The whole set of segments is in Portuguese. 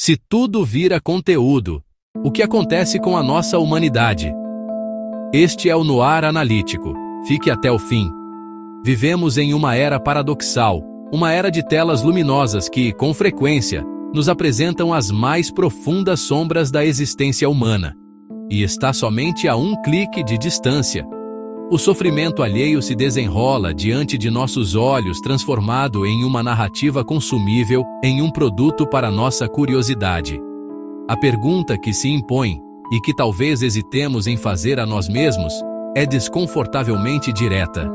Se tudo vira conteúdo, o que acontece com a nossa humanidade? Este é o Noir Analítico. Fique até o fim. Vivemos em uma era paradoxal, uma era de telas luminosas que, com frequência, nos apresentam as mais profundas sombras da existência humana. E está somente a um clique de distância. O sofrimento alheio se desenrola diante de nossos olhos, transformado em uma narrativa consumível, em um produto para nossa curiosidade. A pergunta que se impõe, e que talvez hesitemos em fazer a nós mesmos, é desconfortavelmente direta.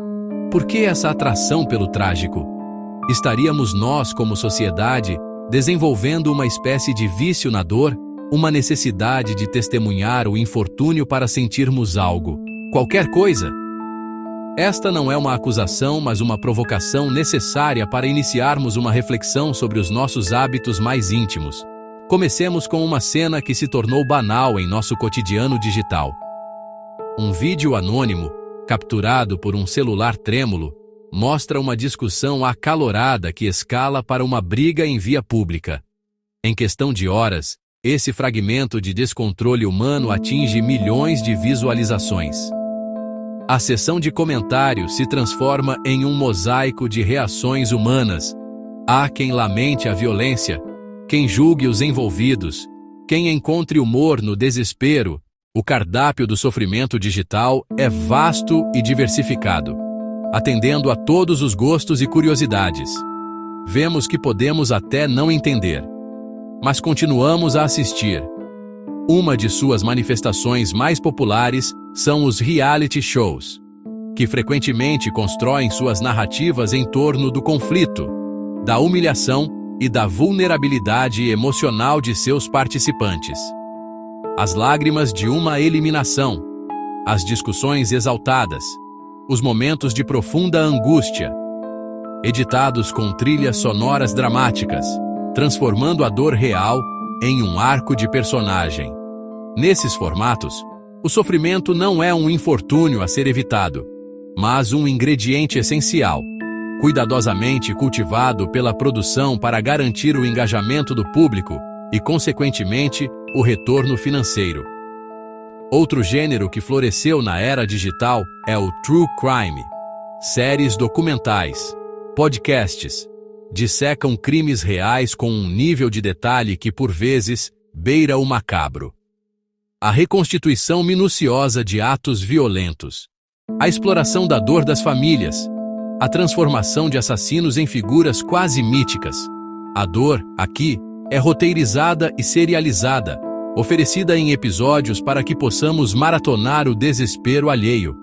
Por que essa atração pelo trágico? Estaríamos nós, como sociedade, desenvolvendo uma espécie de vício na dor, uma necessidade de testemunhar o infortúnio para sentirmos algo, qualquer coisa? Esta não é uma acusação, mas uma provocação necessária para iniciarmos uma reflexão sobre os nossos hábitos mais íntimos. Comecemos com uma cena que se tornou banal em nosso cotidiano digital. Um vídeo anônimo, capturado por um celular trêmulo, mostra uma discussão acalorada que escala para uma briga em via pública. Em questão de horas, esse fragmento de descontrole humano atinge milhões de visualizações. A seção de comentários se transforma em um mosaico de reações humanas. Há quem lamente a violência, quem julgue os envolvidos, quem encontre humor no desespero. O cardápio do sofrimento digital é vasto e diversificado, atendendo a todos os gostos e curiosidades. Vemos que podemos até não entender, mas continuamos a assistir. Uma de suas manifestações mais populares são os reality shows, que frequentemente constroem suas narrativas em torno do conflito, da humilhação e da vulnerabilidade emocional de seus participantes. As lágrimas de uma eliminação, as discussões exaltadas, os momentos de profunda angústia, editados com trilhas sonoras dramáticas, transformando a dor real em um arco de personagem. Nesses formatos, o sofrimento não é um infortúnio a ser evitado, mas um ingrediente essencial, cuidadosamente cultivado pela produção para garantir o engajamento do público e, consequentemente, o retorno financeiro. Outro gênero que floresceu na era digital é o True Crime. Séries documentais, podcasts, dissecam crimes reais com um nível de detalhe que, por vezes, beira o macabro. A reconstituição minuciosa de atos violentos, a exploração da dor das famílias, a transformação de assassinos em figuras quase míticas. A dor, aqui, é roteirizada e serializada, oferecida em episódios para que possamos maratonar o desespero alheio.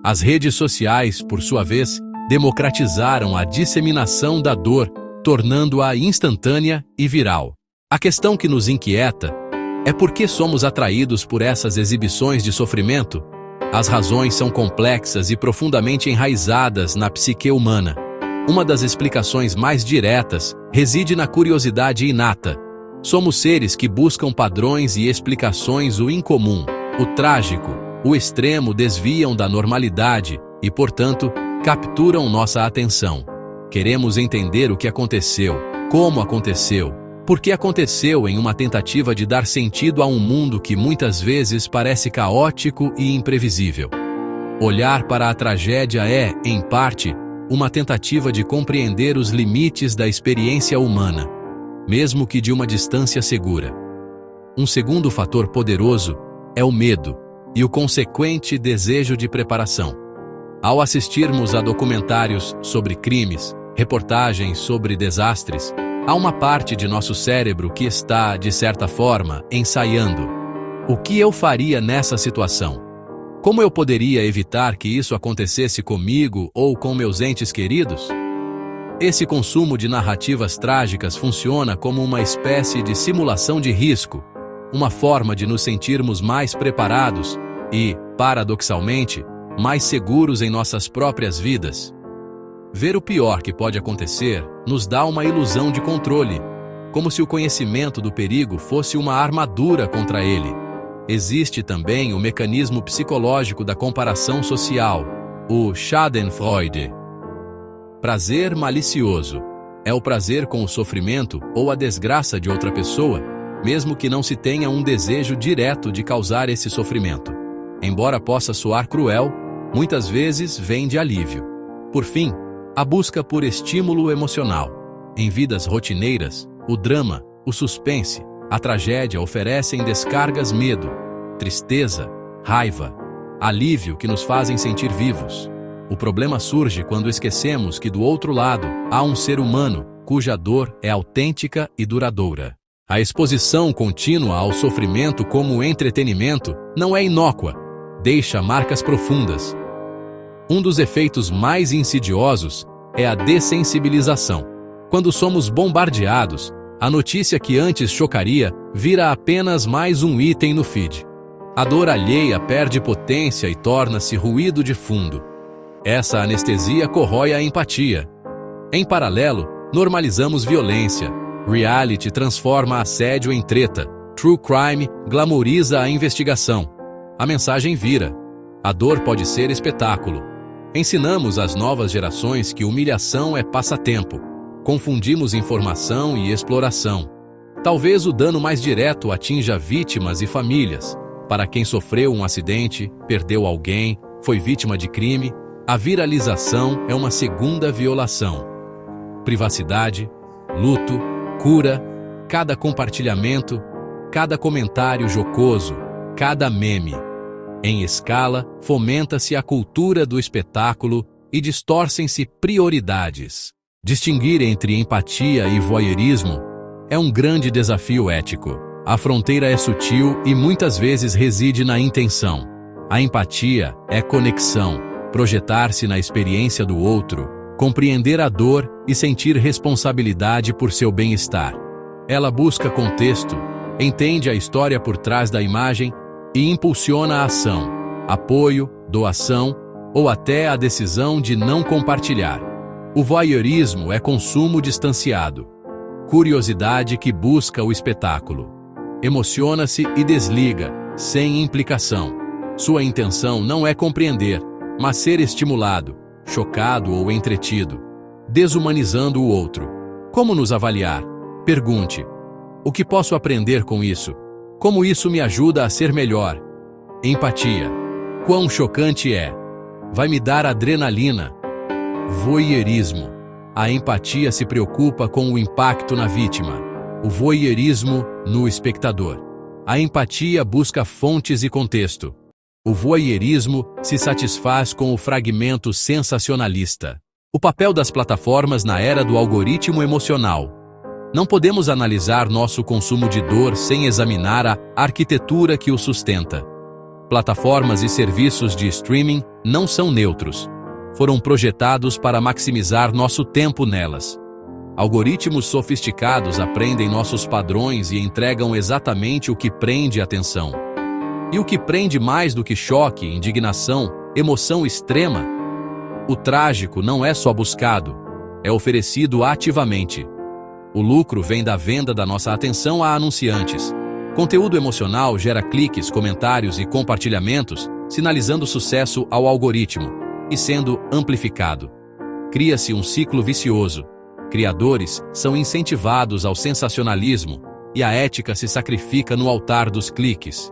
As redes sociais, por sua vez, democratizaram a disseminação da dor, tornando-a instantânea e viral. A questão que nos inquieta é por que somos atraídos por essas exibições de sofrimento? As razões são complexas e profundamente enraizadas na psique humana. Uma das explicações mais diretas reside na curiosidade inata. Somos seres que buscam padrões e explicações. O incomum, o trágico, o extremo desviam da normalidade e, portanto, capturam nossa atenção. Queremos entender o que aconteceu, como aconteceu, por que aconteceu, em uma tentativa de dar sentido a um mundo que muitas vezes parece caótico e imprevisível. Olhar para a tragédia é, em parte, uma tentativa de compreender os limites da experiência humana, mesmo que de uma distância segura. Um segundo fator poderoso é o medo e o consequente desejo de preparação. Ao assistirmos a documentários sobre crimes, reportagens sobre desastres, há uma parte de nosso cérebro que está, de certa forma, ensaiando. O que eu faria nessa situação? Como eu poderia evitar que isso acontecesse comigo ou com meus entes queridos? Esse consumo de narrativas trágicas funciona como uma espécie de simulação de risco, uma forma de nos sentirmos mais preparados e, paradoxalmente, mais seguros em nossas próprias vidas. Ver o pior que pode acontecer nos dá uma ilusão de controle, como se o conhecimento do perigo fosse uma armadura contra ele. Existe também o mecanismo psicológico da comparação social, o Schadenfreude. Prazer malicioso é o prazer com o sofrimento ou a desgraça de outra pessoa. mesmo que não se tenha um desejo direto de causar esse sofrimento. Embora possa soar cruel, muitas vezes vem de alívio. Por fim, a busca por estímulo emocional. Em vidas rotineiras, o drama, o suspense, a tragédia oferecem descargas medo, tristeza, raiva, alívio que nos fazem sentir vivos. O problema surge quando esquecemos que do outro lado há um ser humano cuja dor é autêntica e duradoura. A exposição contínua ao sofrimento como entretenimento não é inócua, deixa marcas profundas. Um dos efeitos mais insidiosos é a dessensibilização. Quando somos bombardeados, a notícia que antes chocaria vira apenas mais um item no feed. A dor alheia perde potência e torna-se ruído de fundo. Essa anestesia corrói a empatia. Em paralelo, normalizamos violência. Reality transforma assédio em treta. True crime glamouriza a investigação. A mensagem vira: a dor pode ser espetáculo. Ensinamos às novas gerações que humilhação é passatempo. Confundimos informação e exploração. Talvez o dano mais direto atinja vítimas e famílias. Para quem sofreu um acidente, perdeu alguém, foi vítima de crime, a viralização é uma segunda violação. Privacidade, luto, cura, cada compartilhamento, cada comentário jocoso, cada meme. Em escala, fomenta-se a cultura do espetáculo e distorcem-se prioridades. Distinguir entre empatia e voyeurismo é um grande desafio ético. A fronteira é sutil e muitas vezes reside na intenção. A empatia é conexão, projetar-se na experiência do outro, compreender a dor e sentir responsabilidade por seu bem-estar. Ela busca contexto, entende a história por trás da imagem e impulsiona a ação, apoio, doação ou até a decisão de não compartilhar. O voyeurismo é consumo distanciado, curiosidade que busca o espetáculo. Emociona-se e desliga, sem implicação. Sua intenção não é compreender, mas ser estimulado, chocado ou entretido, desumanizando o outro. Como nos avaliar? Pergunte: o que posso aprender com isso? Como isso me ajuda a ser melhor? Empatia. Quão chocante é? Vai me dar adrenalina. Voyeurismo. A empatia se preocupa com o impacto na vítima. O voyeurismo no espectador. A empatia busca fontes e contexto. O voyeurismo se satisfaz com o fragmento sensacionalista. O papel das plataformas na era do algoritmo emocional. Não podemos analisar nosso consumo de dor sem examinar a arquitetura que o sustenta. Plataformas e serviços de streaming não são neutros. Foram projetados para maximizar nosso tempo nelas. Algoritmos sofisticados aprendem nossos padrões e entregam exatamente o que prende atenção. E o que prende mais do que choque, indignação, emoção extrema? O trágico não é só buscado, é oferecido ativamente. O lucro vem da venda da nossa atenção a anunciantes. Conteúdo emocional gera cliques, comentários e compartilhamentos, sinalizando sucesso ao algoritmo e sendo amplificado. Cria-se um ciclo vicioso. Criadores são incentivados ao sensacionalismo e a ética se sacrifica no altar dos cliques.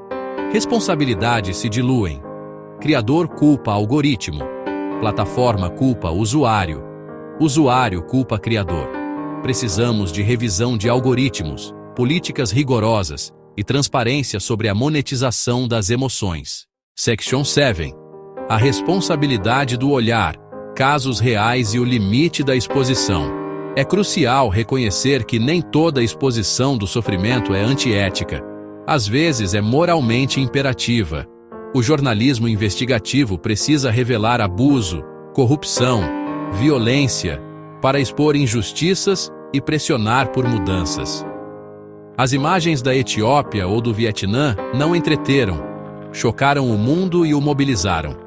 Responsabilidades se diluem. Criador culpa algoritmo. Plataforma culpa usuário. Usuário culpa criador. Precisamos de revisão de algoritmos, políticas rigorosas e transparência sobre a monetização das emoções. Section 7. A responsabilidade do olhar, casos reais e o limite da exposição. É crucial reconhecer que nem toda exposição do sofrimento é antiética. Às vezes é moralmente imperativa. O jornalismo investigativo precisa revelar abuso, corrupção, violência, para expor injustiças e pressionar por mudanças. As imagens da Etiópia ou do Vietnã não entreteram, chocaram o mundo e o mobilizaram.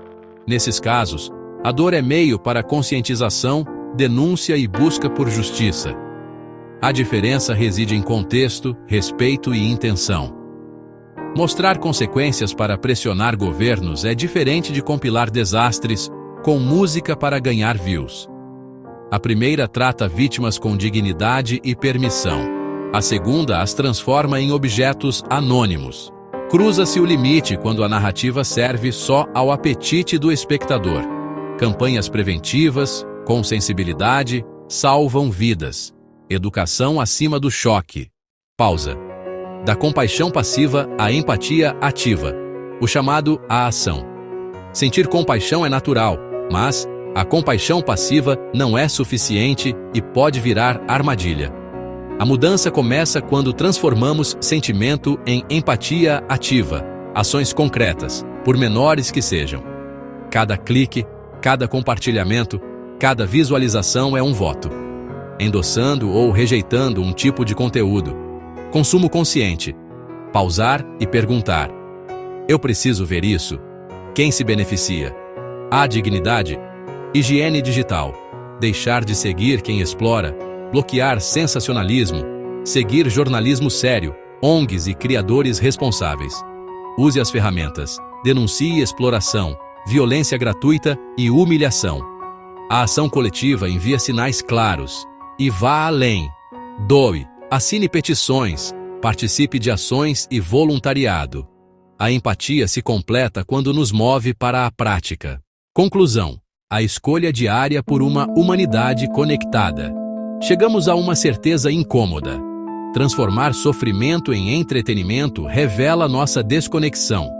Nesses casos, a dor é meio para conscientização, denúncia e busca por justiça. A diferença reside em contexto, respeito e intenção. Mostrar consequências para pressionar governos é diferente de compilar desastres com música para ganhar views. A primeira trata vítimas com dignidade e permissão. A segunda as transforma em objetos anônimos. Cruza-se o limite quando a narrativa serve só ao apetite do espectador. Campanhas preventivas, com sensibilidade, salvam vidas. Educação acima do choque. Pausa. Da compaixão passiva à empatia ativa. O chamado à ação. Sentir compaixão é natural, mas a compaixão passiva não é suficiente e pode virar armadilha. A mudança começa quando transformamos sentimento em empatia ativa, ações concretas, por menores que sejam. Cada clique, cada compartilhamento, cada visualização é um voto. Endossando ou rejeitando um tipo de conteúdo. Consumo consciente. Pausar e perguntar: eu preciso ver isso? Quem se beneficia? Há dignidade? Higiene digital. Deixar de seguir quem explora. Bloquear sensacionalismo. Seguir jornalismo sério, ONGs e criadores responsáveis. Use as ferramentas. Denuncie exploração, violência gratuita e humilhação. A ação coletiva envia sinais claros. E vá além. Doe, assine petições, participe de ações e voluntariado. A empatia se completa quando nos move para a prática. Conclusão: a escolha diária por uma humanidade conectada. Chegamos a uma certeza incômoda. Transformar sofrimento em entretenimento revela nossa desconexão.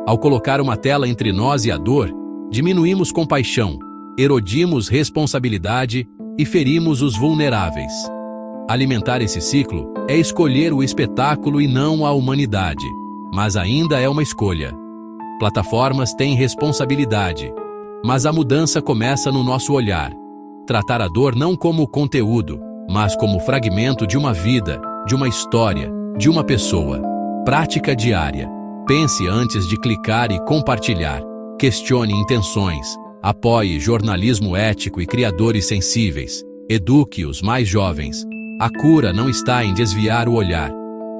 Ao colocar uma tela entre nós e a dor, diminuímos compaixão, erodimos responsabilidade e ferimos os vulneráveis. Alimentar esse ciclo é escolher o espetáculo e não a humanidade, mas ainda é uma escolha. Plataformas têm responsabilidade, mas a mudança começa no nosso olhar. Tratar a dor não como conteúdo, mas como fragmento de uma vida, de uma história, de uma pessoa. Prática diária. Pense antes de clicar e compartilhar. Questione intenções. Apoie jornalismo ético e criadores sensíveis. Eduque os mais jovens. A cura não está em desviar o olhar,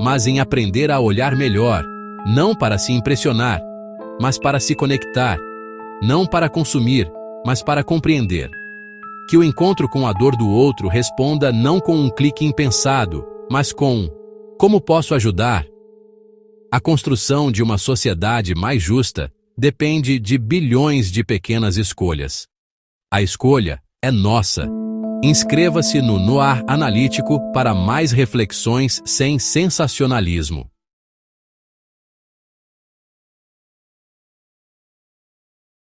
mas em aprender a olhar melhor, não para se impressionar, mas para se conectar, não para consumir, mas para compreender. Que o encontro com a dor do outro responda não com um clique impensado, mas com: como posso ajudar? A construção de uma sociedade mais justa depende de bilhões de pequenas escolhas. A escolha é nossa. Inscreva-se no Noar Analítico para mais reflexões sem sensacionalismo.